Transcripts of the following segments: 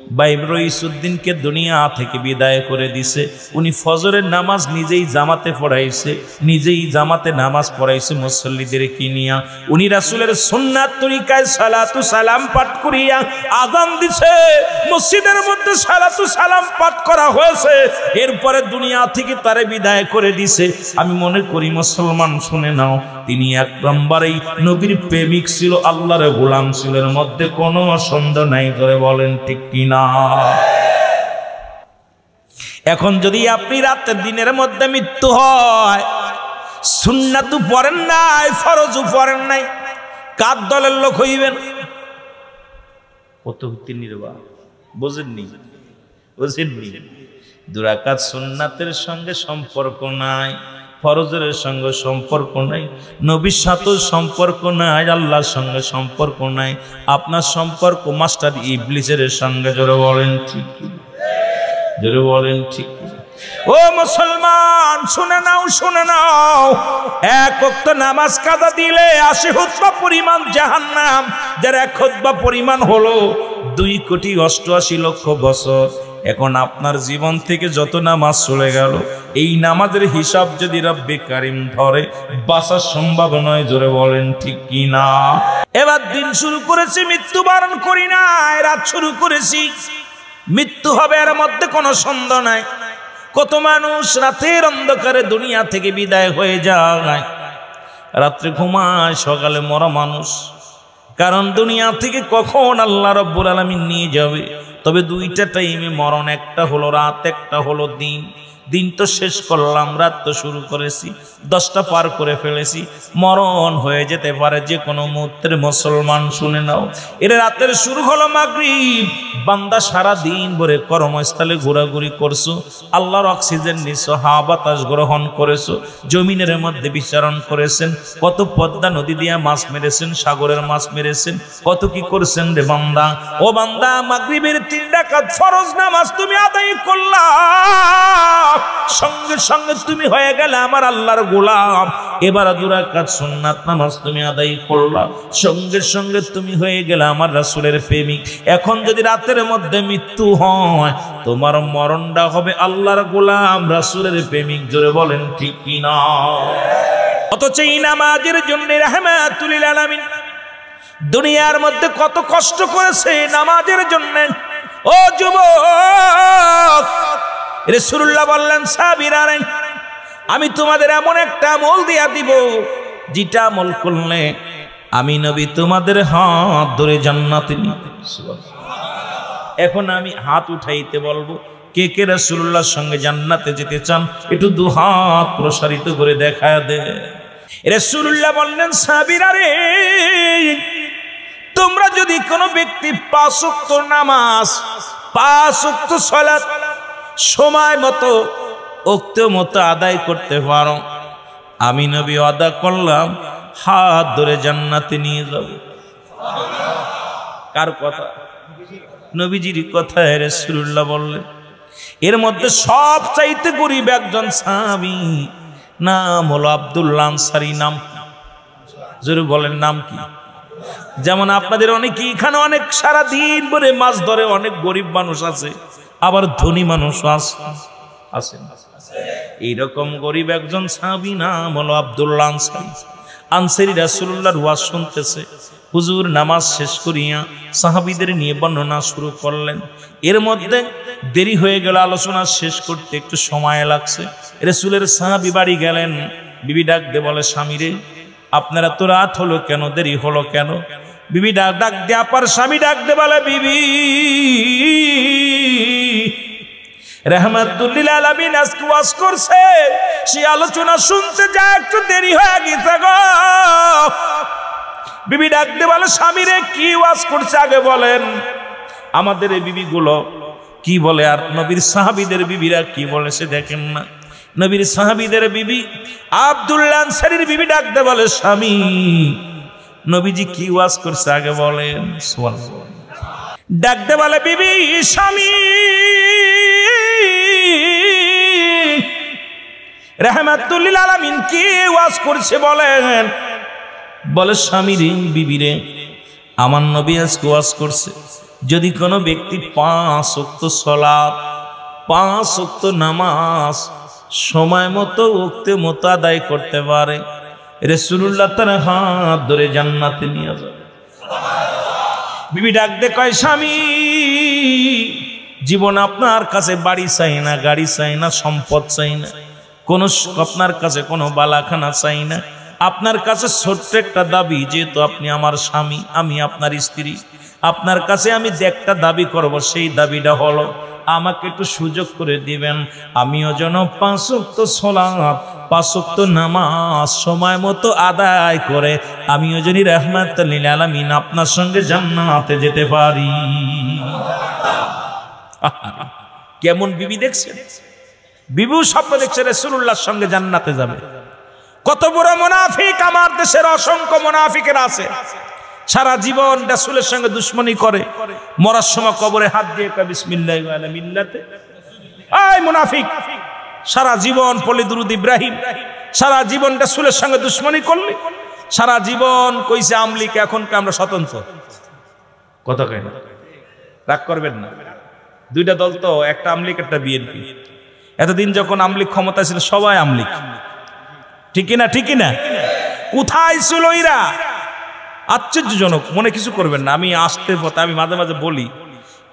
ভাই রইসুদ্দিনকে দুনিয়া থেকে বিদায় করে দিছে। উনি ফজরের নামাজ নিজেই জামাতে পড়াইছে, নিজেই জামাতে নামাজ পড়াইছে মুসল্লিদের কিনিয়া। উনি রাসূলের সুন্নাত তরিকায় সালাতু সালাম পাঠ করিয়া আযান দিছে, মসজিদের মধ্যে সালাতু সালাম পাঠ করা হয়েছে। এরপরে দুনিয়া থেকে তারে বিদায় করে দিছে। আমি মনে করি মুসলমান শুনে নাও, তিনি এক নম্বরেই নবীর প্রেমিক ছিল, আল্লাহর গোলাম ছিল, এর মধ্যে কোনো সন্দেহ নাই। করে বলেন ঠিক কিনা? এখন যদি আপনি রাতের দিনের মধ্যে মৃত্যু হয়, সুন্নাতু পড়েন নাই, ফরজও পড়েন নাই, কার দলের লোক হইবেন? কত নির্বাহ বোঝেননি? দুরাকাত সুন্নাতের সঙ্গে সম্পর্ক নাই, ফরজের সঙ্গে সম্পর্ক নাই, নবীর সাথে সম্পর্ক নাই, আল্লাহর সঙ্গে সম্পর্ক নাই। আপনার সম্পর্ক মাস্টার ইবলিসের সঙ্গে। জোরে বলেন ঠিক, জোরে বলেন ঠিক। ও মুসলমান শুনে নাও, শুনে নাও, এক ওয়াক্ত নামাজ কাজা দিলে 80 খুতবা পরিমাণ জাহান্নাম, যার এক খুতবা পরিমাণ হলো 2,88,00,000 বছর। এখন আপনার জীবন থেকে যত নামাজ চলে গেল, এই নামাজের হিসাব যদি রব্বে কারিম ধরে, বাঁচার সম্ভব নয়। জোরে বলেন ঠিক কি না? এবার দিন শুরু করেছি, মৃত্যুবরণ করি না, রাত শুরু করেছি, মৃত্যু হবে, এর মধ্যে কোনো সন্দেহ নাই। কত মানুষ রাতের অন্ধকারে দুনিয়া থেকে বিদায় হয়ে যায়, রাত্রে ঘুমায়, সকালে মরা মানুষ। কারণ দুনিয়া থেকে কখন আল্লাহ রাব্বুল আলামিন নিয়ে যাবে। তবে দুইটা টাইমে মরণ, একটা হলো রাত, একটা হলো দিন। দিন তো শেষ করলাম, রাত তো শুরু করেছি, 10টা পার করে ফেলেছি, মরণ হয়ে যেতে পারে যে কোনো মুহূর্তে। মুসলমান শুনে নাও, এর রাতের শুরু হলো মাগরিব। বান্দা সারা দিন ভরে কর্মস্থলে ঘোরাঘুরি করছো, আল্লাহর অক্সিজেন নিছো, হাওয়া বাতাস গ্রহণ করেছো, জমিনের মধ্যে বিচরণ করেছেন, কত পদ্মা নদী দিয়া মাছ মেরেছেন, সাগরের মাছ মেরেছেন, কত কি করছেন রে বান্দা। ও বান্দা, মাগরিবের 3 রাকাত ফরজ নামাজ তুমি আদায় করলা, সঙ্গে সঙ্গে তুমি হয়ে গেলে আমার আল্লাহর গোলাম। এবার 2 রাকাত সুন্নাত নামাজ তুমি আদায় করলা, সঙ্গে সঙ্গে তুমি হয়ে গেলে আমার রাসূলের প্রেমিক। এখন যদি রাতের মধ্যে মৃত্যু হয়, তোমার মরণটা হবে আল্লাহর গোলাম, রাসূলের প্রেমিক। জোরে বলেন ঠিক কি না? অথচ এই নামাজের জন্য রাহমাতুল লিল আলামিন দুনিয়ার মধ্যে কত কষ্ট করেছে নামাজের জন্য। ও যুবক, রাসূলুল্লাহ বললেন, সাহাবীরা, আমি তোমাদের এমন একটা আমল দিয়া দিব, যেটা আমল করলে আমি নবী তোমাদের হাত ধরে জান্নাতে নিয়ে। এখন আমি হাত উঠাইতে বলবো, কে কে রাসূলুল্লাহর সঙ্গে জান্নাতে যেতে চান? একটু 2 হাত প্রসারিত করে দেখায় দে। রাসূলুল্লাহ বললেন, সাহাবীরা রে, তোমরা যদি কোনো ব্যক্তি 5 ওয়াক্ত নামাজ, 5 ওয়াক্ত সালাত সময় মতো, ওক্ত মতো আদায় করতে পারো, আমি নবী ওয়াদা করলাম হাত ধরে জান্নাতে নিয়ে যাব। কার কথা? নবীজির কথা। রাসূলুল্লাহ বললেন, এর মধ্যে সবচাইতে গরীব একজন সাহাবী, নাম হলো আব্দুল্লাহ আনসারী। নাম জোরে বলেন, নাম কি? যেমন আপনাদের অনেকেই এখানে অনেক সারা দিন ভরে মাছ ধরে, অনেক গরিব মানুষ আছে, আবার ধনী মানুষ আছে। এইরকম গরিব একজন সাহাবী, নাম হলো আব্দুল্লাহ আনসারী। আনসারী রাসূলুল্লাহর ওয়াজ শুনতেছে। হুজুর নামাজ শেষ করিয়া সাহাবীদের নিয়ে বর্ণনা শুরু করলেন। এর মধ্যে দেরি হয়ে গেল, আলোচনা শেষ করতে একটু সময় লাগছে। রাসূলের সাহাবী বাড়ি গেলেন, বিবি ডাক দে বলে, স্বামী রে, আপনারা তো রাত হলো কেন, দেরি হলো কেন? বিবি ডাক দে, আপার স্বামী ডাক দে বলে, বিবি, রাহমাতুল লিল আলামিন আজকে ওয়াজ করছে, সেই আলোচনা শুনতে যা একটু দেরি হয়ে গেছে গো। বিবি ডাক দে বলে, স্বামী রে, কি ওয়াজ করছে আগে বলেন। আমাদের এই বিবিগুলো কি বলে, আর নবীর সাহাবীদের বিবিরা কি বলে সে দেখেন না। নবীর সাহাবীদের বিবি আব্দুল্লাহ আনসারীর বিবি ডাক দে বলে, স্বামী, নবীজি কি ওয়াজ করছে আগে বলেন। সুবহানাল্লাহ। ডাক দে বলে, বিবি, স্বামী রাহমাতুল লিল আলামিন কি ওয়াজ করছে বলেন। বলে, স্বামী রে, বিবি রে, আমার নবী আজকে ওয়াজ করছে যদি কোনো ব্যক্তি 5 ওয়াক্ত সালাত 5 ওয়াক্ত নামাজ সময় মতো ওক্তে মতো আদায় করতে পারে, রাসূলুল্লাহ তার হাত ধরে জান্নাতে নিয়ে যাবে। বিবি ডাক দে কয়, স্বামী জীবন আপনার কাছে বাড়ি চাই না, গাড়ি চাই না, সম্পদ চাই না, কোনো আপনার কাছে কোনো বালাখানা চাই না। আপনার কাছে ছোট্ট একটা দাবি, যেহেতু আপনি আমার স্বামী, আমি আপনার স্ত্রী, আপনার কাছে আমি যে একটা দাবি করব, সেই দাবিটা হলো আমাকে একটু সুযোগ করে দিবেন, আমিও যেন 5 ওয়াক্ত সালাত 5 ওয়াক্ত নামাজ সময় মতো আদায় করে আমিও যেন রাহমাতুল লিল আলামিন আপনার সঙ্গে জান্নাতে যেতে পারি। কেমন বিবি দেখছেন? বিবিও স্বপ্ন দেখছে রাসূলুল্লাহর সঙ্গে জান্নাতে যাবে। কত বড় মুনাফিক! আমার দেশের অসংখ্য মুনাফিকের আছে, সারা জীবন রাসূলের সঙ্গে দুশমনি করে, মরার সময় কবরে হাত দিয়ে কয় বিসমিল্লাহি ওয়া আলা মিল্লাতে। এই মুনাফিক, সারা জীবন পড়লি দুরূদ ইব্রাহিম, সারা জীবন রাসূলের সঙ্গে দুশমনি করলি, সারা জীবন কইছে আমলিক, এখন আমরা স্বতন্ত্র। কথা কয় না, রাগ করবেন না। দুইটা দল তো, একটা আমলিক একটা বিএনপি। এতদিন যখন আমলিক ক্ষমতা ছিল সবাই আমলিক, ঠিক না? ঠিক না? কোথায় ছিল এরা? আশ্চর্যজনক, মনে কিছু করবেন না। আমি আসতে পথে আমি মাঝে মাঝে বলি,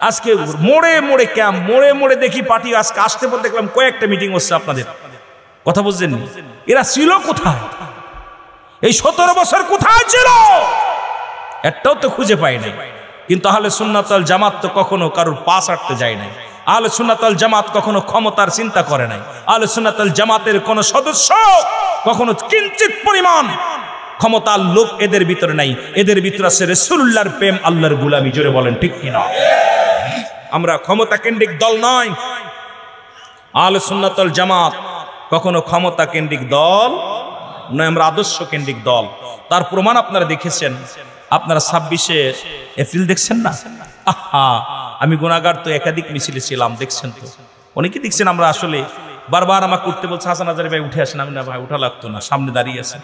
আজকে মোড়ে মোড়ে ক্যাম্প, মোড়ে মোড়ে দেখি পার্টি। আজকে আসতে পথে দেখলাম কয়েকটা মিটিং হচ্ছে আপনাদের, কথা বুঝছেন? এরা ছিল কোথায়? এই 17 বছর কোথায় ছিল? একটাও তো খুঁজে পাই নাই। কিন্তু আহলে সুন্নাত ওয়াল জামাত তো কখনো কারোর পাশ হাঁটতে যায় নাই। আহলে সুন্নাত ওয়াল জামাত কখনো ক্ষমতার চিন্তা করে নাই। আহলে সুন্নাত ওয়াল জামাতের কোন সদস্য কখনো কিঞ্চিত পরিমাণ ক্ষমতার লোভ এদের ভিতরে নাই। এদের ভিতরে আছে রাসূলুল্লাহর প্রেম, আল্লাহর গোলামি। জোরে বলেন ঠিক কিনা? আমরা ক্ষমতা কেন্দ্রিক দল নয়। আহলে সুন্নাত ওয়াল জামাত কখনো ক্ষমতা কেন্দ্রিক দল নয়, আমরা আদর্শ কেন্দ্রিক দল। তার প্রমাণ আপনারা দেখেছেন। আপনারা 26শে এপ্রিল দেখছেন না? আহা, আমি গুনাহগার তো একাধিক মিছিলে ছিলাম, দেখছেন তো, অনেকে দেখছেন। আমরা আসলে বারবার আমাকে উঠতে বলছে, হাসান হাজারি ভাই উঠে আসেন। আমি না ভাই, উঠা লাগতো না, সামনে দাঁড়িয়ে আছে।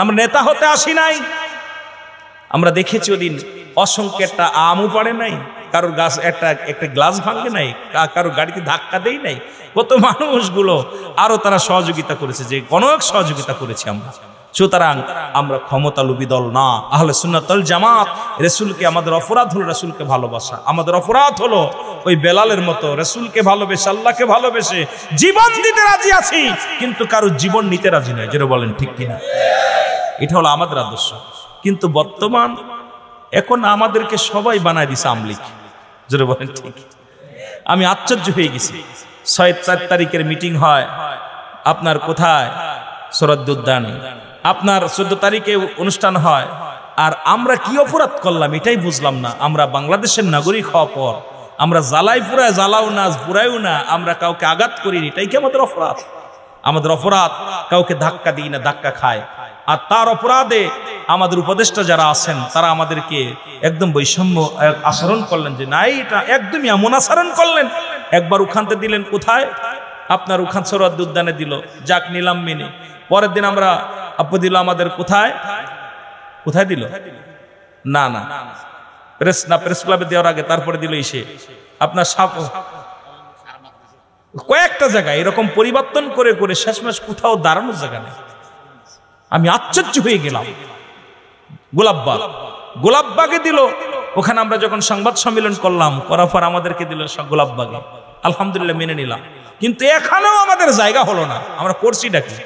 আমরা নেতা হতে আসি নাই। আমরা দেখেছি ওদিন অসংখ্য একটা আমও পাড়ে নাই, কারোর গাছ একটা গ্লাস ভাঙে নাই, কারোর গাড়িতে ধাক্কা দেই নাই। কত মানুষগুলো আরো তারা সহযোগিতা করেছে, যে অনেক সহযোগিতা করেছি আমরা। সুতরাং আমরা ক্ষমতালোভী দল না। আহলে সুন্নাত ওয়াল জামাত, রাসূলকে, আমাদের অপরাধ হলো রাসূলকে ভালোবাসা। আমাদের অপরাধ হলো ওই বেলালের মতো রাসূলকে ভালোবেসে, আল্লাহকে ভালোবেসে জীবন দিতে রাজি আছি, কিন্তু কারো জীবন নিতে রাজি নয়। যেটা বলেন ঠিক কিনা? এটা হলো আমাদের আদর্শ। কিন্তু বর্তমান এখন আমাদেরকে সবাই বানায় দিছে আমলিক। যেটা বলেন ঠিক। আমি আশ্চর্য হয়ে গেছি। 4 তারিখের মিটিং হয় আপনার কোথায়? সরদ্দ উদ্যানে। আপনার 14 তারিখে অনুষ্ঠান হয়। আর আমরা কি অপরাধ করলাম এটাই বুঝলাম না। আমরা বাংলাদেশের নাগরিক হওয়ার পর আমরা জ্বালাই পুরায়, জ্বালাও না, পুরাইও না, আমরা কাউকে আঘাত করিনি, এটাই কি আমাদের অপরাধ? আমাদের অপরাধ কাউকে ধাক্কা দিই না, ধাক্কা খায়। আর তার অপরাধে আমাদের উপদেষ্টা যারা আছেন তারা আমাদেরকে একদম বৈষম্য আচরণ করলেন, যে নাই এটা একদমই এমন আচরণ করলেন। একবার ওখানতে দিলেন কোথায়? আপনার ওখান সরদ্দ উদ্যানে দিল, যাক নিলাম মেনে। পরের দিন আমরা আপু দিল আমাদের কোথায়? কোথায় দিল? না না, প্রেস ক্লাবে দেওয়ার আগে তারপরে দিল এসে আপনার কয়েকটা জায়গায় এরকম পরিবর্তন করে করে শেষমেশ কোথাও দাঁড়ানোর জায়গা নেই। আমি আশ্চর্য হয়ে গেলাম। গোলাপবাগে দিল। ওখানে আমরা যখন সংবাদ সম্মেলন করলাম, করার পর আমাদেরকে দিল গোলাপবাগে। আলহামদুলিল্লাহ মেনে নিলাম। কিন্তু এখানেও আমাদের জায়গা হলো না। আমরা করছি ডাকি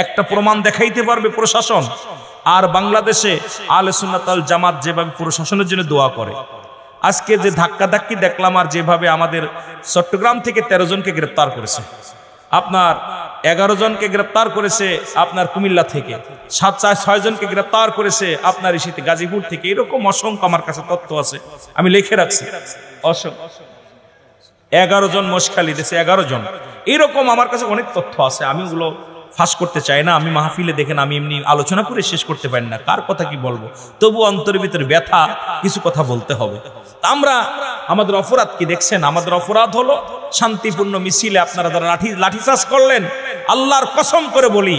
একটা প্রমাণ দেখাইতে পারবে প্রশাসন? আর বাংলাদেশে আহলে সুন্নাত ওয়াল জামাত যেভাবে প্রশাসনের জন্য দোয়া করে, আজকে যে ধাক্কাধাক্কি দেখলাম, আর যেভাবে আমাদের চট্টগ্রাম থেকে 13 জনকে গ্রেপ্তার করেছে, আপনার 11 জনকে গ্রেপ্তার করেছে আপনার কুমিল্লা থেকে, 6 জনকে গ্রেপ্তার করেছে আপনার ইসিতে গাজীপুর থেকে। এরকম অসংখ্য আমার কাছে তথ্য আছে, আমি লিখে রাখছি। 11 জন মশখালী দেশে 11 জন, এরকম আমার কাছে অনেক তথ্য আছে। আমি ওগুলো ফাঁস করতে চাই না। আমি মাহফিলে দেখেন আমি এমনি আলোচনা করে শেষ করতে পারি না, কার কথা কি বলবো। তবু অন্তরের ভিতরে ব্যথা, কিছু কথা বলতে হবে। আমরা আমাদের অপরাধ কি দেখছেন? আমাদের অপরাধ হলো শান্তিপূর্ণ মিছিলে আপনারা যারা লাঠিচার্জ করলেন, আল্লাহর কসম করে বলি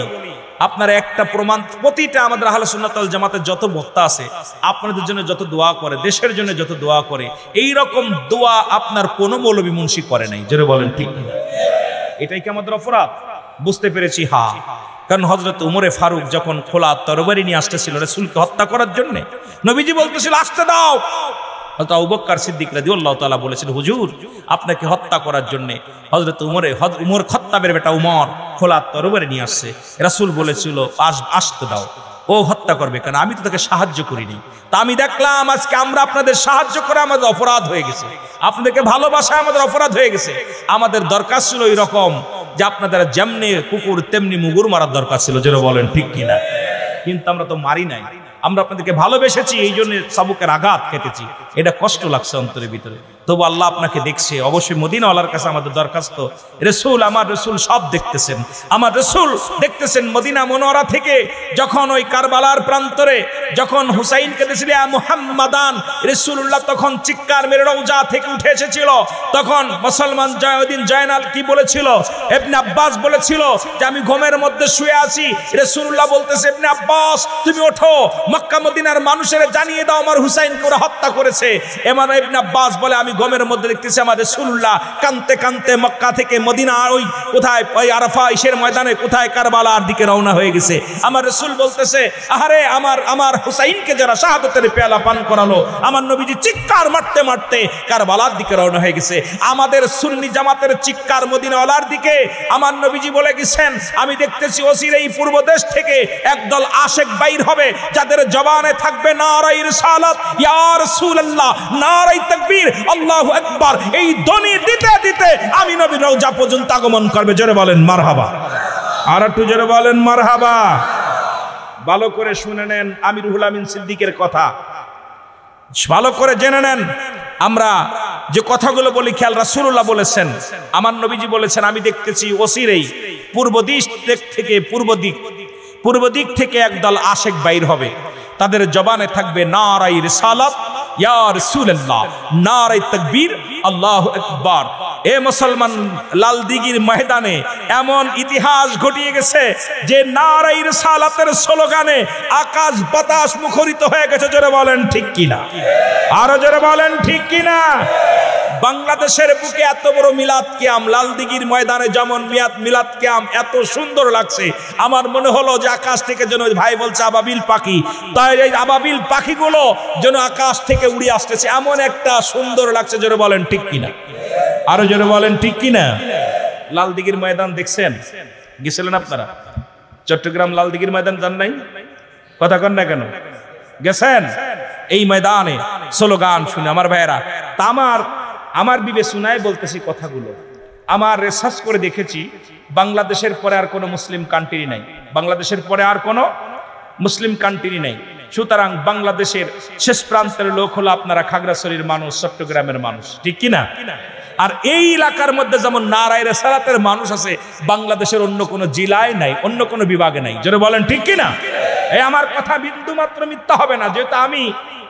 আপনার একটা প্রমাণ, প্রতিটা আমাদের আহলে সুন্নাত ওয়াল জামাতের যত বক্তা আছে আপনাদের জন্য যত দোয়া করে, দেশের জন্য যত দোয়া করে, এই রকম দোয়া আপনার কোনো মৌলবী মুন্সি করে নাই। জোরে বলেন ঠিক না? এটাই কি আমাদের অপরাধ? বুঝতে পেরেছি, হ্যাঁ। কারণ হযরত উমরে ফারুক যখন খোলা তরবারি নিয়ে আসতেছিল রাসূলকে হত্যা করার জন্য, নবীজি বলতেছিল আসতে দাও। হযরত আবু বকর সিদ্দিক রাদিয়াল্লাহু তাআলা বলেছেন, হুজুর আপনাকে হত্যা করার জন্য হযরত উমর খাত্তাবের বেটা উমর খোলা তরবারি নিয়ে আসছে। রাসূল বলেছিল আসতে দাও, ও হত্যা করবে, কারণ আমি তো তাকে সাহায্য করিনি। তা আমি দেখলাম আজকে আমরা আপনাদের সাহায্য করে আমাদের অপরাধ হয়ে গেছে, আপনাদেরকে ভালোবাসায় আমাদের অপরাধ হয়ে গেছে। আমাদের দরকার ছিল এই রকম যে আপনাদের যেমনি কুকুর তেমনি মুগুর মারার দরকার ছিল। যেন বলেন ঠিক কিনা? কিন্তু আমরা তো মারি নাই, আমরা আপনাদেরকে ভালোবেসেছি, এই জন্য চাবুকের আঘাত খেতেছি। এটা কষ্ট লাগছে অন্তরের ভিতরে। তবু আল্লাহ আপনাকে দেখছে। অবশ্যই মদিনাওয়ালার কাছে আমাদের দরখাস্ত, রাসূল, আমার রাসূল সব দেখতেছেন, আমার রাসূল দেখতেছেন। মদিনা মুনাওয়ারা থেকে যখন ওই কারবালার প্রান্তরে যখন হুসাইন কেঁদেছিল ইয়া মুহাম্মাদান, রাসূলুল্লাহ তখন চিৎকার মেরে রওজা থেকে উঠে এসেছিল। তখন মুসলমান জয়উদ্দিন জয়নাল কি বলেছিল? ইবনে আব্বাস বলেছিল যে আমি ঘুমের মধ্যে শুয়ে আছি, রাসূলুল্লাহ বলতেছে ইবনে আব্বাস তুমি ওঠো, মক্কা মদিনার মানুষের জানিয়ে দাও আমার হুসাইনকে ওরা হত্যা করেছে। এমন ইবনে আব্বাস বলে আমি ঘুমের মধ্যে দেখতেছি আমার রাসূলুল্লাহ কাঁদতে কাঁদতে মক্কা থেকে মদিনা ওই কোথায় ওই আরাফা ইসের ময়দানে কোথায় কারবালার দিকে রওনা হয়ে গেছে। আমার রাসূল বলতেছে আহারে আমার হুসাইনকে যারা শাহাদাতের পেয়ালা পান করালো। আমার নবীজি চিৎকার মারতে মারতে কারবালার দিকে রওনা হয়ে গেছে। আমাদের সুন্নি জামাতের চিৎকার মদিনাওয়ালার দিকে। আমার নবীজি বলে গেছেন আমি দেখতেছি অচিরেই পূর্ব দেশ থেকে একদল আশেক বাইর হবে, যাদের জবানে থাকবে নারায়ে রিসালাত ইয়া রাসূলুল্লাহ, নারায়ে তাকবীর, আল্লাহু আকবার। এই ধ্বনি দিতে দিতে আমি নবীর রওজা পর্যন্ত আগমন করবে। জোরে বলেন মারহাবা। আর একটু জোরে বলেন মারহাবা। ভালো করে শুনে নেন আমি রুহুল আমিন সিদ্দিকের কথা, ভালো করে জেনে নেন। আমরা যে কথাগুলো বলি খেয়াল, রাসূলুল্লাহ বলেছেন, আমার নবীজি বলেছেন আমি দেখতেছি অচিরেই পূর্ব দিক থেকে একদল আশেক বাইর হবে, তাদের জবানে থাকবে নারায়ে রিসালাত ইয়া রাসূলুল্লাহ, নারায়ে তাকবীর, আল্লাহু আকবার। এ মুসলমান, লালদিঘির ময়দানে এমন ইতিহাস ঘটিয়ে গেছে যে নারায়ে রিসালাতের স্লোগানে আকাশ বাতাস মুখরিত হয়ে গেছে। জোরে বলেন ঠিক কিনা? আরো জোরে বলেন ঠিক কিনা? বাংলাদেশের বুকে এত বড় মিলাদ কিয়াম, লালদিঘির ময়দানে যেমন মিলাদ কিয়াম এত সুন্দর লাগছে, আমার মনে হলো যে আকাশ থেকে যেন ভাই বলছে আবাবিল পাখি, তাই এই আবাবিল পাখিগুলো যেন আকাশ থেকে উড়ে আসতেছে, এমন একটা সুন্দর লাগছে। জোরে বলেন ঠিক কিনা? আরো জোরে বলেন ঠিক কিনা? লালদিঘির ময়দান দেখছেন? গেছিলেন আপনারা? চট্টগ্রাম লালদিঘির ময়দান যান নাই? কথা কন না কেন? গেছেন? এই ময়দানে স্লোগান শুনে আমার ভাইয়েরা, তা আমার বিবেচনায় বলতেছি কথাগুলো, আমার রিসার্চ করে দেখেছি বাংলাদেশের পরে আর কোনো মুসলিম কান্ট্রি নাই, বাংলাদেশের পরে আর কোনো মুসলিম কান্ট্রি নাই। সুতরাং বাংলাদেশের শেষ প্রান্তের লোক হলো আপনারা খাগড়াছড়ির মানুষ, চট্টগ্রামের মানুষ, ঠিক কিনা? আর এই এলাকার মধ্যে যেমন নারায়ে রিসালাতের মানুষ আছে, বাংলাদেশের অন্য কোনো জেলায় নাই, অন্য কোনো বিভাগে নাই। জোরে বলেন ঠিক কিনা? এই আমার কথা বিন্দু মাত্র মিথ্যা হবে না, যেহেতু আমি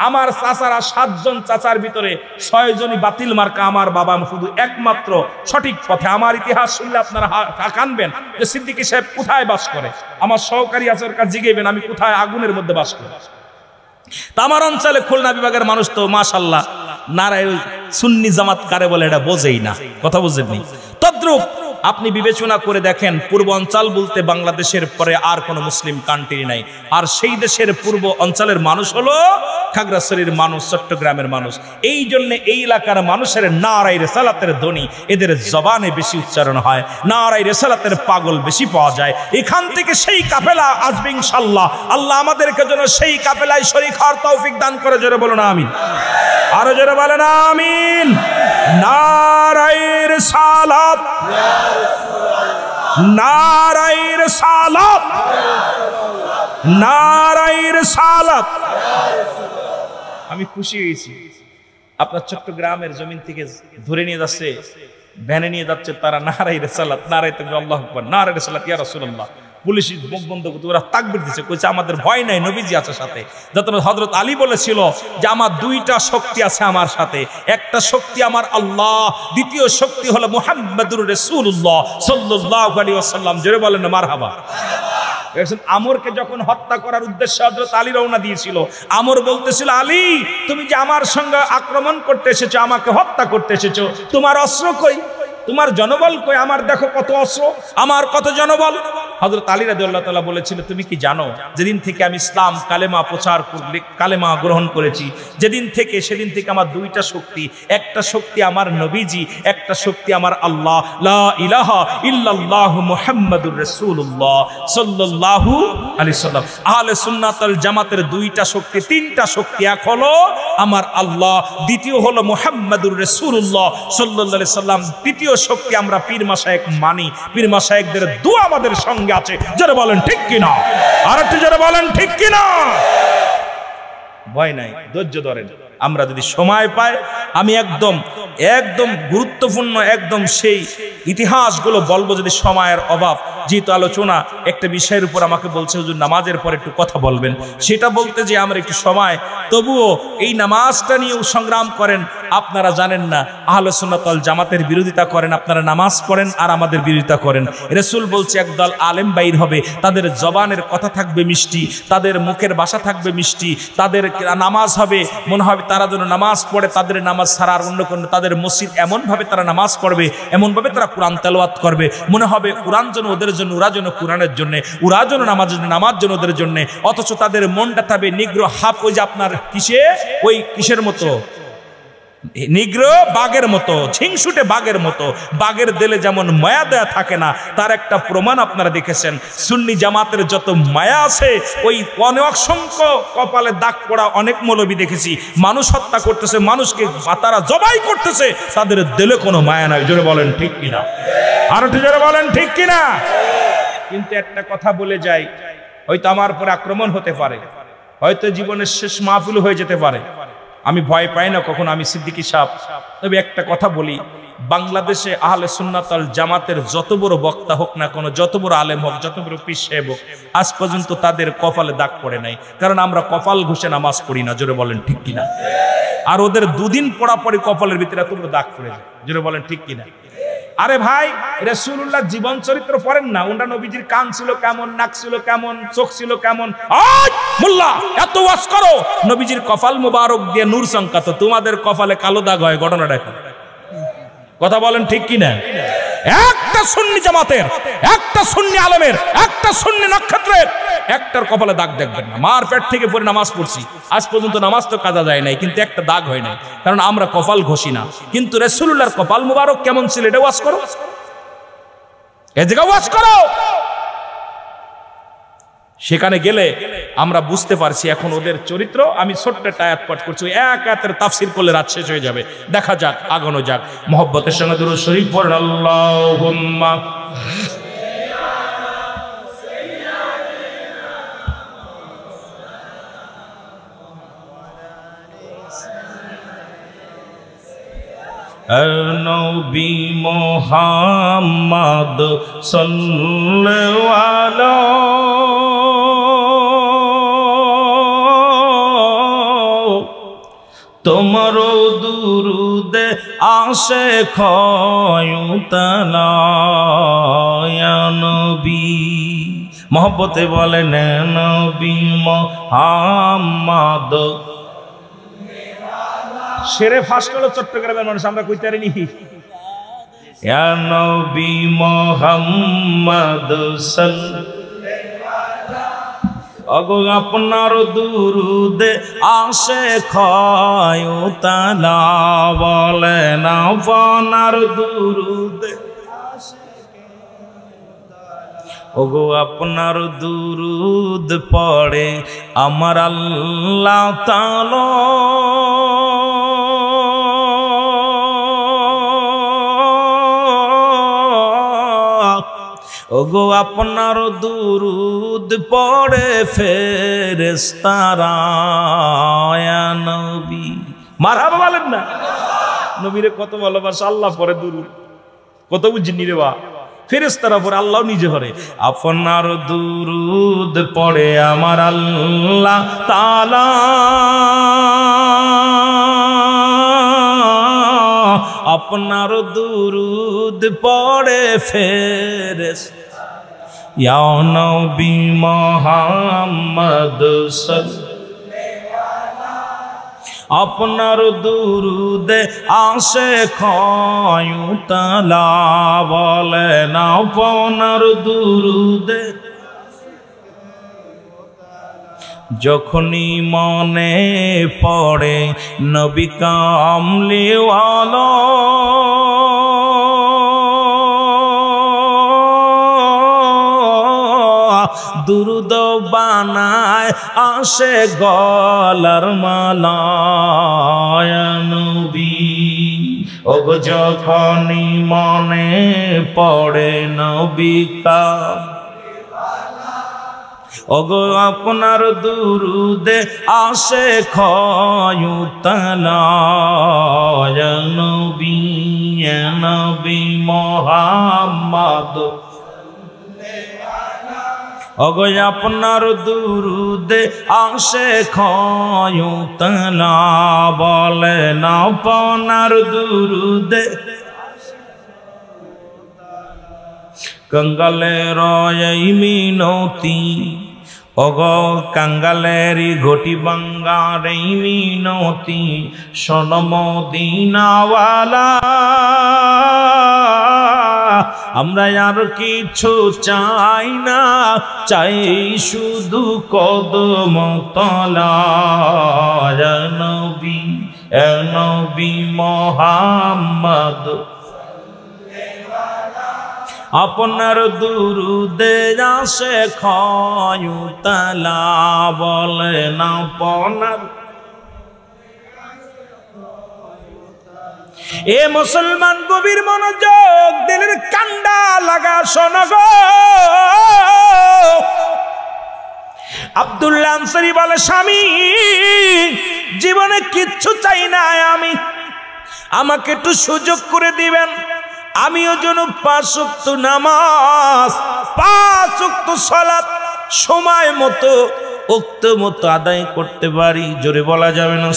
আমার চাচারা 7 জন চাচার ভিতরে 6 জনই বাতিল মার্কা, আমার বাবা শুধু একমাত্র সঠিক পথে। আমার ইতিহাস শুনলে আপনারা কানবেন যে সিদ্দিকী সাহেব কোথায় বাস করে। আমার সহকারী আছে, ওর কাছে জিজ্ঞেবেন আমি কোথায় আগুনের মধ্যে বাস করি। তা আমার অঞ্চলে খুলনা বিভাগের মানুষ তো মাশাআল্লাহ নারায়ে সুন্নি জামাত কারে বলে এটা বোঝেই না, কথা বুঝেননি। তদ্রূপ আপনি বিবেচনা করে দেখেন, পূর্ব অঞ্চল বলতে বাংলাদেশের পরে আর কোনো মুসলিম কান্ট্রি নাই, আর সেই দেশের পূর্ব অঞ্চলের মানুষ হলো খাগড়াছড়ির মানুষ, চট্টগ্রামের মানুষ। এই জন্য এই এলাকার মানুষের নারায়ে রিসালাতের ধ্বনি এদের জবানে বেশি উচ্চারণ হয়, নারায়ে রিসালাতের পাগল বেশি পাওয়া যায়। এখান থেকে সেই কাফেলা আসবে ইনশাআল্লাহ। আল্লাহ আমাদেরকে যেন সেই কাফেলায় শরীক হওয়ার তৌফিক দান করে। জোরে বলুন আমিন। আরো জোরে বলেন আমিন। নারায়ে রিসালাত, নারায়ে রিসালাত, নারায়ে রিসালাত। আমি খুশি হয়েছি, আপনার চট্টগ্রামের জমিন থেকে ধরে নিয়ে যাচ্ছে, ভ্যানে নিয়ে যাচ্ছে তারা নারায়ে রিসালাত, নারায়ে তাকবীর, আল্লাহু আকবার, নারায়ে রিসালাত ইয়া রাসূলুল্লাহ। পুলিশ মুখ বন্ধ করতে ওরা তাকবীর দিচ্ছে, কইছে আমাদের ভয় নাই, নবীজি আছে সাথে। যত হযরত আলী বলেছিল যে আমার 2টা শক্তি আছে আমার সাথে, একটা শক্তি আমার আল্লাহ, দ্বিতীয় শক্তি হলো মুহাম্মাদুর রাসূলুল্লাহ সাল্লাল্লাহু আলাইহি ওয়াসাল্লাম। জোরে বলেন মারহাবা। আমরকে যখন হত্যা করার উদ্দেশ্যে হযরত আলী রওনা দিয়েছিল, আমর বলতেছিল, আলী তুমি যে আমার সঙ্গে আক্রমণ করতে এসেছো, আমাকে হত্যা করতে এসেছো, তোমার অস্ত্র কই, তোমার জনবল কই? আমার দেখো কত অস্ত্র, আমার কত জনবল। হযরত আলী রাদিয়াল্লাহু তাআলা বলেছিল, তুমি কি জানো যেদিন থেকে আমি ইসলাম কালেমা প্রচার করে কালেমা গ্রহণ করেছি, সেদিন থেকে আমার দুইটা শক্তি, একটা শক্তি আমার নবীজি, একটা শক্তি আমার আল্লাহ, লা ইলাহা ইল্লাল্লাহু মুহাম্মাদুর রাসূলুল্লাহ সাল্লাল্লাহু আলাইহি সাল্লাম। আহলে সুন্নাত ওয়াল জামাতের দুইটা শক্তি, তিনটা শক্তি, এক হলো আমার আল্লাহ, দ্বিতীয় হলো মুহাম্মাদুর রাসূলুল্লাহ সাল্লাল্লাহু আলাইহি সাল্লাম, তৃতীয় শক্তি আমরা পীর মাশায়েখ মানি, পীর মাশায়েখদের দোয়া আমাদের সঙ্গে আছে। যারা বলেন ঠিক কিনা, আর একটু যারা বলেন ঠিক কিনা। ভয় নাই, ধৈর্য ধরেন। আমরা যদি সময় পাই, আমি একদম গুরুত্বপূর্ণ একদম সেই ইতিহাসগুলো বলবো, যদি সময়ের অভাব, যেহেতু আলোচনা একটা বিষয়ের উপর আমাকে বলছে হুজুর নামাজের পর একটু কথা বলবেন, সেটা বলতে যে আমার একটু সময়, তবুও এই নামাজটা নিয়েও সংগ্রাম করেন। আপনারা জানেন না, আহলে সুন্নাত ওয়াল জামাতের বিরোধিতা করেন, আপনারা নামাজ পড়েন আর আমাদের বিরোধিতা করেন। রাসূল বলছে একদল আলেম বাইর হবে, তাদের জবানের কথা থাকবে মিষ্টি, তাদের মুখের ভাষা থাকবে মিষ্টি, তাদের নামাজ হবে মনে হবে তারা যেন নামাজ পড়ে, তাদের নামাজ ছাড়া আর অন্য কোনো, তাদের মসজিদ এমনভাবে তারা নামাজ পড়বে, এমনভাবে তারা কোরআন তেলাওয়াত করবে, মনে হবে কোরআন যেন ওদের জন্য, ওরা যেন কোরআনের জন্য, ওরা যেন নামাজ যেন ওদের জন্য, অথচ তাদের মনটা থাকবে নিগ্রো হাফ, ওই যে আপনার কিসের মতো, নিগ্রো বাঘের মতো, ঝিংসুটে বাঘের মতো। বাঘের দিলে যেমন মায়া দেয়া থাকে না, তার একটা প্রমাণ আপনারা দেখেছেন। সুন্নি জামাতের যত মায়া আছে, ওই অসংখ্য কপালে দাগ পড়া অনেক মৌলবী দেখেছি, মানুষ হত্যা করতেছে, মানুষকে তারা জবাই করতেছে, তাদের দিলে কোনো মায়া নাই। জোরে বলেন ঠিক কিনা, আর একটু জোরে বলেন ঠিক কিনা। কিন্তু একটা কথা বলে যাই, হয়তো আমার উপর আক্রমণ হতে পারে, হয়তো জীবনের শেষ মাহফিল হয়ে যেতে পারে, আমি ভয় পাই না কখনো, আমি সিদ্দিকী সাহেব। তবে একটা কথা বলি, বাংলাদেশে আহলে সুন্নাত ওয়াল জামাতের যত বড় বক্তা হোক না কোনো, যত বড় আলেম হোক, যত বড় পীর সাহেব হোক, আজ পর্যন্ত তাদের কপালে দাগ পড়ে নাই, কারণ আমরা কপাল ঘষে নামাজ পড়ি না। জোরে বলেন ঠিক কিনা। আর ওদের দুদিন পড়া পরে কপালের ভিতরে এত বড় দাগ পড়ে যায়। জোরে বলেন ঠিক কিনা। আরে ভাই, রাসূলুল্লাহ জীবন চরিত্র পড়েন না, ওনার নবীজির কান ছিল কেমন, নাক ছিল কেমন, চোখ ছিল কেমন। মোল্লা এত ওয়াজ করো, নবীজির কপাল মুবারক দিয়ে নূর সংকাত, তোমাদের কপালে কালো দাগ হয়, ঘটনাটা কি? কথা বলেন ঠিক কিনা। একটা সুন্নি জামাতের, একটা সুন্নি আলেমের, একটা সুন্নি নক্ষত্রের একটার কপালে দাগ দেখবেন না। মার পেট থেকে পরে নামাজ পড়ছি, আজ পর্যন্ত নামাজ তো কাজা যায় নাই, কিন্তু একটা দাগ হয় নাই, কারণ আমরা কপাল ঘষি না। কিন্তু রাসূলুল্লাহর কপাল মুবারক কেমন ছিল, এটা ওয়াজ করো, এ জায়গা ওয়াজ করো। সেখানে গেলে আমরা বুঝতে পারছি এখন ওদের চরিত্র। আমি ছোট্ট একটা আয়াত পাঠ করছি, এক আয়াতের তাফসীর করলে রাত শেষ হয়ে যাবে। দেখা যাক, আগানো যাক। মুহাব্বতের সঙ্গে দুরূদ শরীফ পড়েন। আল্লাহুম্মা নবী মুহাম্মদ সাল্লাল্লাহু আলাইহি, তোমার দুরুদে আসে খয়ুতলা ইয়া নবী। মহব্বতে বলেন নবী মুহাম্মদ। সেরে ফাঁস করলো চট্টগ্রামের মানুষ, আমরা কইতে পারিনি। ইয়া নবী মুহাম্মদ সাল্লাল্লাহু, আপনার দুরুদে আসে খয়ুতলা, বলেন আপনার দুরুদে, ওগো আপনার দুরুদ পড়ে আমার আল্লাহ তাআলা, ওগো আপনার দুরুদ পড়ে ফেরেশতারা ইয়া নবী। মারহাবা বলেন না। নবীরে কত ভালোবাসা, আল্লাহ পড়ে দুরুদ, কত বুঝিনি রে বা, ফেরেশতারা পড়ে, আল্লাহ নিজে পড়ে। আপনার দুরুদ পড়ে আমার আল্লাহ তাআলা, আপনার দুরুদ পড়ে ফেরেশতা ইয়া নবী মুহাম্মদ আপনার দুরুদে আসে খয়ুতলা বলেন আপনার দুরুদে যখনই মনে পড়ে নবী কামলিওয়ালা দুরুদ বানায় আসে গলার মালা নবী ওগো যখনই মনে পড়ে নবী ওগো আপনার দুরুদে আসে খয়ুতলা নবী নবী মুহাম্মদ ওগো আপনার দুরুদে আসে খয়ুতলা বলেন আপনার দুরুদে কঙ্গালের এই মিনতি ওগো কাঙ্গালেরি ঘটি বাঙ্গার এই মিনতি শোন মদিনাওয়ালা আমরা আর কিছু চাই না চাই শুধু কদম তলা নবী নবী মুহাম্মদ আপনার দুরুদে আসে খয়ুতলা বলেন আপনার এ মুসলমান গভীর মনোযোগ দিলের কান্ডা লাগা শোনো গো আব্দুল্লাহ আনসারী বলে স্বামী জীবনে কিচ্ছু চাই না আমি আমাকে একটু সুযোগ করে দিবেন আমিও যেন 5 ওয়াক্ত নামাজ 5 ওয়াক্ত সালাত সময় মতো ওক্ত মতো আদায় করতে পারি জোরে বলা যাবে না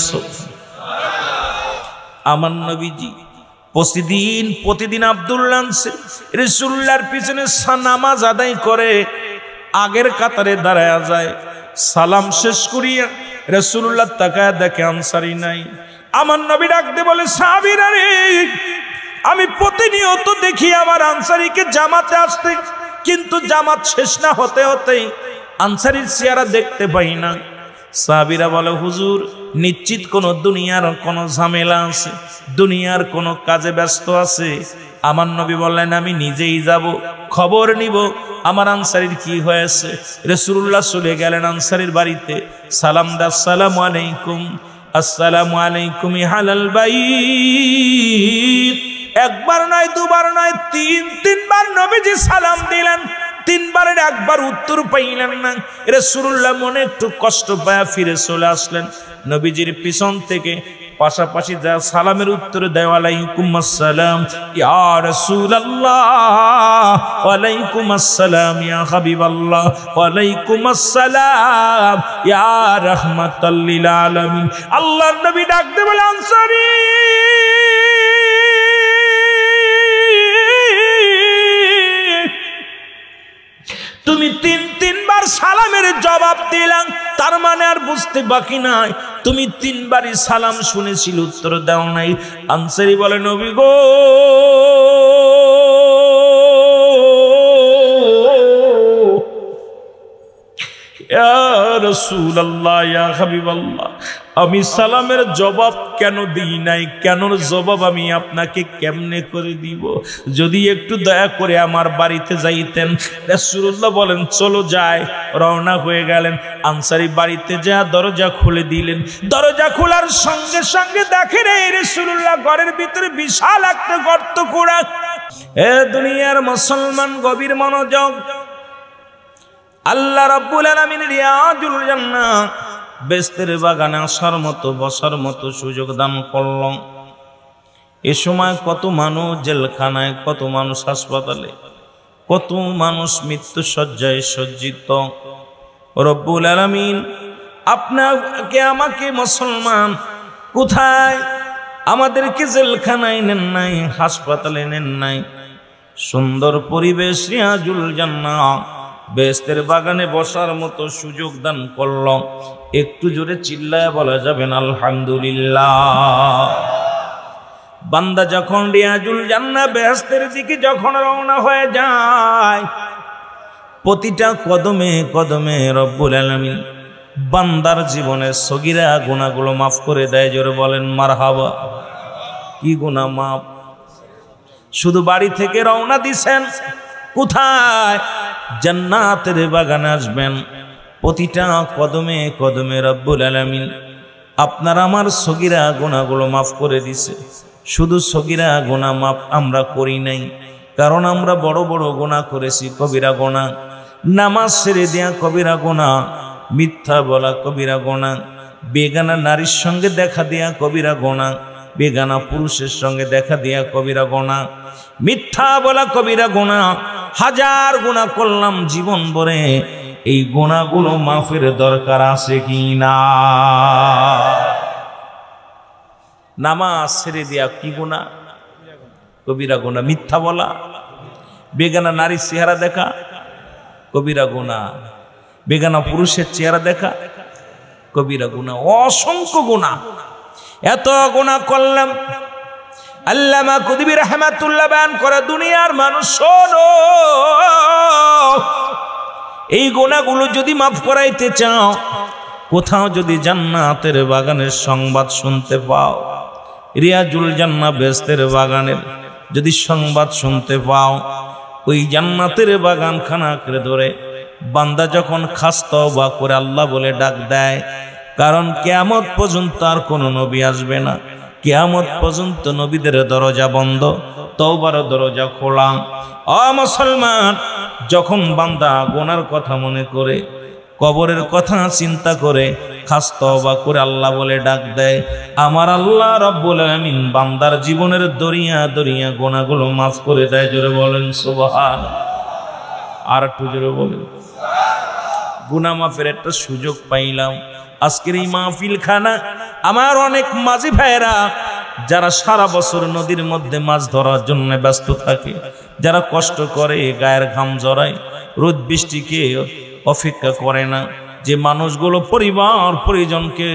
আমার নবীজি প্রতিদিন আব্দুল্লাহ রাসূলুল্লাহর পিছনে নামাজ আদায় করে আগের কাতারে দাঁড়ায়া যায় সালাম শেষ করিয়া রাসূলুল্লাহ তাকায় দেখে আনসারী নাই আমার নবী ডাকতে বলে সাহাবীরা রে আমি প্রতিনিয়ত দেখি আমার আনসারীকে জামাতে আসতে কিন্তু জামাত শেষ না হতে হতেই আনসারীর চেহারা দেখতে পাই না সাহাবীরা বলে হুজুর নিশ্চিত কোন দুনিয়ার কোন ঝামেলা আছে দুনিয়ার কোন কাজে ব্যস্ত আছে আমার নবী বললেন আমি নিজেই যাব খবর নিব আমার আনসারীর কি হয়েছে রাসূলুল্লাহ চলে গেলেন আনসারীর বাড়িতে সালাম দা আসসালামু আলাইকুম আসসালামু আলাইকুম হালাল বাইত একবার নয় দুবার নয় তিনবার নবীজি সালাম দিলেন তিনবারের একবার উত্তর পাইলেন না রাসূলুল্লাহ মনে একটু কষ্ট পায় ফিরে চলে আসলেন নবীজির পিছন থেকে পাশাপাশি যা সালামের উত্তর দেয় ওয়ালাইকুম আসসালাম ইয়া রাসূলুল্লাহ ওয়ালাইকুম আসসালাম ইয়া হাবিবাল্লাহ ওয়ালাইকুম আসসালাম ইয়া রাহমাতাল লিল আলামিন আল্লাহর নবী ডাকতে বলে আনসারী তুমি তিনবার সালামের জবাব দিলাম তার মানে আর বুঝতে বাকি নাই তুমি তিনবারই সালাম শুনেছিল উত্তর দাও নাই আনসারী বলে নবী গো ইয়া রাসূলুল্লাহ ইয়া হাবিবাল্লাহ আমি সালামের জবাব কেন দিই নাই কেন জবাব আমি আপনাকে কেমনে করে দিব যদি একটু দয়া করে আমার বাড়িতে যাইতেন রাসূলুল্লাহ বলেন চলো যাই রওনা হয়ে গেলেন আনসারী বাড়িতে যা দরজা খুলে দিলেন দরজা খোলার সঙ্গে সঙ্গে দেখেন এই রাসূলুল্লাহ ঘরের ভিতরে বিশাল একটা গর্ত খোঁড়া এ দুনিয়ার মুসলমান গভীর মনোযোগ আল্লাহ রাব্বুল আলামিন রিয়াজুল জান্নাহ বেস্তের বাগানে আসার মতো বসার মতো সুযোগ দান করলাম এ সময় কত মানুষ জেলখানায় কত মানুষ হাসপাতালে কত মানুষ মৃত্যু শয্যায় সজ্জিত রব্বুল আলামিন আপনাকে আমাকে মুসলমান কোথায় আমাদেরকে জেলখানায় নেন নাই হাসপাতালে নেন নাই সুন্দর পরিবেশ রিয়াজুল জান্নাহ বেহেশতের বাগানে বসার মতো সুযোগ দান করলাম। একটু জোরে চিল্লায় বলা যাবেন আলহামদুলিল্লাহ। বান্দা যখন রিয়াজুল জান্নাহ বেহেশতের দিকে যখন রওনা হয়ে যায়, প্রতিটা কদমে কদমে রব্বুল আলামিন বান্দার জীবনের সগীরা গুনাহগুলো মাফ করে দেয়। জোরে বলেন মারহাবা। কি গুনাহ মাফ? শুধু বাড়ি থেকে রওনা দিছেন, কোথায়? জান্নাতের বাগানে আসবেন। প্রতিটা কদমে কদমে রব্বুল আলামিন আপনার আমার সগীরা গুনাহগুলো মাফ করে দিছে। শুধু সগীরা গুনাহ মাফ আমরা করি নাই, কারণ আমরা বড় বড় গুনাহ করেছি, কবিরা গুনাহ। নামাজ ছেড়ে দেয়া কবিরা গুনাহ, মিথ্যা বলা কবিরা গুনাহ, বেগানা নারীর সঙ্গে দেখা দেয়া কবিরা গুনাহ, বেগানা পুরুষের সঙ্গে দেখা দেয়া কবিরা গুনাহ, মিথ্যা বলা কবিরা গুনাহ। হাজার গুনাহ করলাম জীবন ভরে, এই গুনাহগুলো মাফের দরকার আছে কি না? নামাজ ছেড়ে দেয়া কি গুনাহ? কবিরা গুনাহ। মিথ্যা বলা, বেগানা নারীর চেহারা দেখা কবিরা গুনাহ, বেগানা পুরুষের চেহারা দেখা কবিরা গুনাহ। অসংখ্য গুনাহ। এত গুনাহ করলাম, আল্লামা কুতুবী রাহমাতুল্লাহ বয়ান করে, দুনিয়ার মানুষ শোনো, এই গুনাহগুলো যদি মাফ করাইতে চাও, কোথাও যদি জান্নাতের বাগানের সংবাদ শুনতে পাও, রিয়াজুল জান্নাহ বেহেশতের বাগানের যদি সংবাদ শুনতে পাও, ওই জান্নাতের বাগান খানাকে ধরে বান্দা যখন খাস তওবা করে আল্লাহ বলে ডাক দেয়, কারণ কিয়ামত পর্যন্ত আর কোনো নবী আসবে না। কিয়ামত পর্যন্ত নবীদের দরজা বন্ধ, তওবার দরজা খোলা। ও মুসলমান, যখন বান্দা গুনার কথা মনে করে, কবরের কথা চিন্তা করে, খাস তওবা করে আল্লাহ বলে ডাক দেয়, আমার আল্লাহ রব্বুল আলামিন বান্দার জীবনের দরিয়া দরিয়া গুনাহগুলো মাফ করে দেয়। জোরে বলেন সুবহানাল্লাহ। আর একটু জোরে বলেন। গুনাহ মাফের একটা সুযোগ পাইলাম আজকের এই মাহফিল খানা। আমার অনেক মাঝি ভাইরা যারা সারা বছর নদীর মধ্যে মাছ ধরার জন্য ব্যস্ত থাকে, যারা কষ্ট করে, গায়ের ঘাম জড়ায়, রোদ বৃষ্টিকে অপেক্ষা করে না, যে মানুষগুলো পরিবার পরিজনকে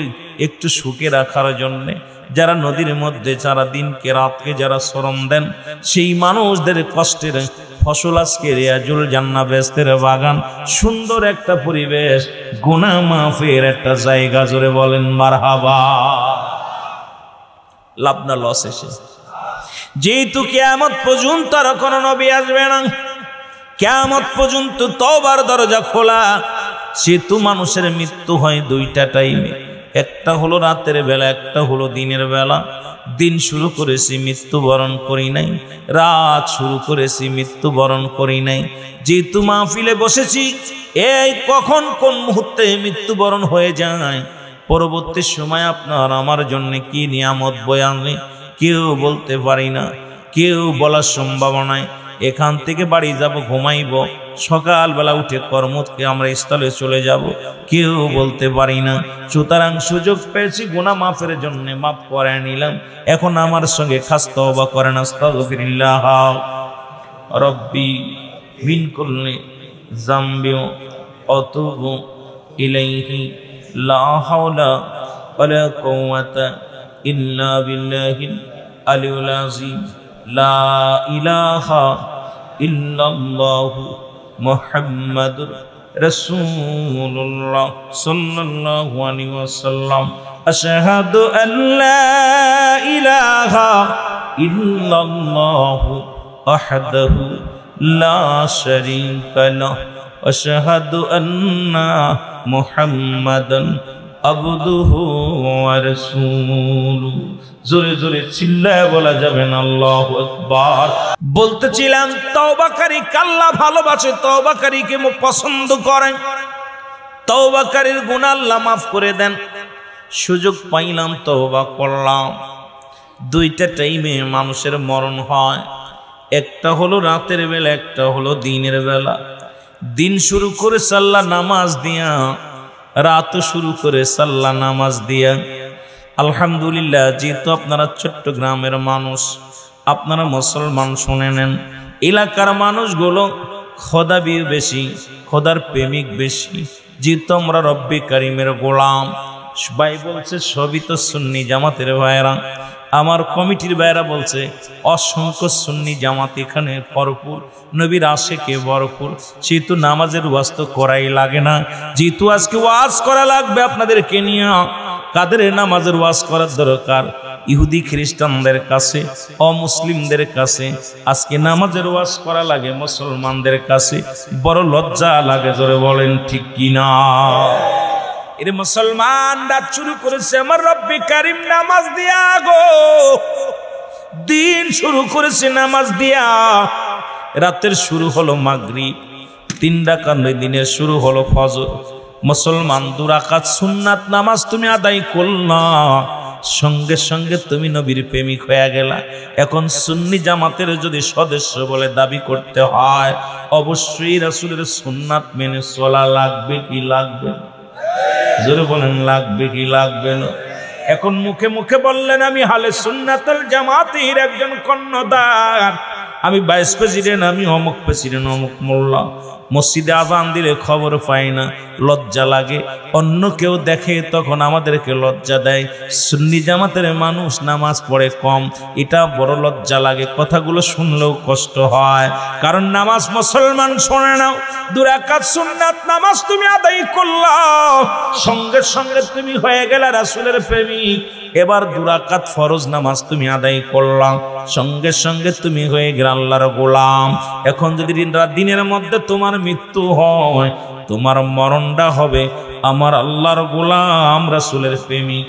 একটু সুখে রাখার জন্যে যারা নদীর মধ্যে যারা দিনকে রাতকে যারা শ্রম দেন, সেই মানুষদের কষ্টের ফসল আজকে রিয়াজুল জান্নাহ বেহেশতের বাগান। সুন্দর একটা পরিবেশ, গুনাহ মাফের একটা জায়গা। জোরে বলেন মারহাবা। লাভ না লস এসে? যেহেতু কিয়ামত পর্যন্ত আর কোনো নবী আসবে না, কিয়ামত পর্যন্ত তওবার দরজা খোলা, সেহেতু মানুষের মৃত্যু হয় দুইটা টাইমে, একটা হলো রাতের বেলা, একটা হলো দিনের বেলা। দিন শুরু করেছি, মৃত্যুবরণ করি নাই, রাত শুরু করেছি, মৃত্যুবরণ করি নাই। যেহেতু মাহফিলে বসেছি, এই কখন কোন মুহূর্তে মৃত্যুবরণ হয়ে যায়, পরবর্তী সময় আপনার আমার জন্য কি নিয়ামত বয়ে আনবে কেউ বলতে পারি না, কেউ বলার সম্ভাবনায়। এখান থেকে বাড়ি যাব, ঘুমাইব, সকালবেলা উঠে কর্মকে আমরা স্থলে চলে যাব, কেউ বলতে পারি না। সুতরাং সুযোগ পেয়েছি গুনাহ মাফের জন্য, মাফ করে নিলাম। এখন আমার সঙ্গে খাস তওবা করেন, আস্তাগফিরুল্লাহ রব্বি মিন কুল্লি যামবি আতুবু ইলাইহি লা হাওলা ওয়ালা কুওয়াতা ইল্লা বিল্লাহিল আলিয়্যিল আযীম। লা ইলাহা ইল্লাল্লাহু মুহাম্মাদুর রাসূলুল্লাহ সাল্লাল্লাহু আলাইহি ওয়াসাল্লাম। আশহাদু আল্লা ইলাহা ইল্লাল্লাহু ওয়াহদাহু লা শারীকা লাহু আশহাদু আন্না মুহাম্মাদান আবদুহু ওয়া রাসূলুহু। জোরে জোরে চিল্লায় বলা যাবে না আল্লাহু আকবার। বলতেছিলাম তওবাকারী আল্লাহ ভালোবাসে, তওবাকারীকে পছন্দ করেন, তওবাকারীর গুনাহ আল্লাহ মাফ করে দেন। সুযোগ পাইলাম, তওবা করলাম। দুইটা টাইমে মানুষের মরণ হয়, একটা হলো রাতের বেলা, একটা হলো দিনের বেলা। দিন শুরু করে সাল্লাহ নামাজ দিয়া, রাত শুরু করে সাল্লাহ নামাজ দিয়া। আলহামদুলিল্লাহ, যেহেতু আপনারা চট্টগ্রামের মানুষ, আপনারা মুসলমান, শুনে নেন, এলাকার মানুষগুলো খোদা বিয়ে বেশি, খোদার প্রেমিক বেশি, যেহেতু আমরা রব্বে কারিমের গোলাম। ভাই বলছে সবই তো সুন্নি জামাতের ভাইরা। আমার কমিটির ভাইরা বলছে অসংখ্য সুন্নি জামাত এখানে ভরপুর, নবীর আশেকে ভরপুর, যেহেতু নামাজের ওয়াজ তো করাই লাগে না, যেহেতু আজকে ওয়াজ করা লাগবে আপনাদেরকে নিয়ে। কাদের নামাজের ওয়াজ করার দরকার? ইহুদি খ্রিস্টানদের কাছে, অমুসলিমদের কাছে আজকে নামাজের ওয়াজ করা লাগে। মুসলমানদের কাছে বড় লজ্জা লাগে, জোরে বলেন ঠিক কিনা? এর মুসলমানরা শুরু করেছে আমার রব্বে কারিম নামাজ দিয়া গো, দিন শুরু করেছে নামাজ দিয়া। রাতের শুরু হলো মাগরিব, 3 রাকাত, দিনের শুরু হলো ফজর। মুসলমান 2 রাকাত সুন্নাত নামাজ তুমি আদায় করলা, সঙ্গে সঙ্গে তুমি নবীর প্রেমিক হয়ে গেলা। এখন সুন্নি জামাতের যদি সদস্য বলে দাবি করতে হয়, অবশ্যই রাসূলের সুন্নাত মেনে চলা লাগবে কি লাগবে? জোরে বলেন লাগবে কি লাগবে না? এখন মুখে মুখে বললেন আমি হালে সুন্নাতুল জামাতের একজন কর্ণধার, আমি ভাইস প্রেসিডেন্ট, আমি অমুক প্রেসিডেন্ট, অমুক মোল্লা। মসজিদে আজান দিলে খবর পাই না, লজ্জা লাগে। অন্য কেউ দেখে তখন আমাদেরকে লজ্জা দেয়। সুন্নি জামাতের মানুষ নামাজ পড়ে কম, এটা বড় লজ্জা লাগে। কথাগুলো শুনলেও কষ্ট হয়, কারণ নামাজ মুসলমান শোনে নাও। 2 রাকাত সুন্নাত নামাজ তুমি আদায় করলা, সঙ্গে সঙ্গে তুমি হয়ে গেলে রাসূলের প্রেমিক। এবার 2 রাকাত ফরজ নামাজ তুমি আদায় করলাম, সঙ্গে সঙ্গে তুমি হয়ে গেলে আল্লাহর গোলাম। এখন যদি দিনের মধ্যে তোমার মৃত্যু হয়, তোমার মরণটা হবে আমার আল্লাহর গোলাম রাসূলের প্রেমিক।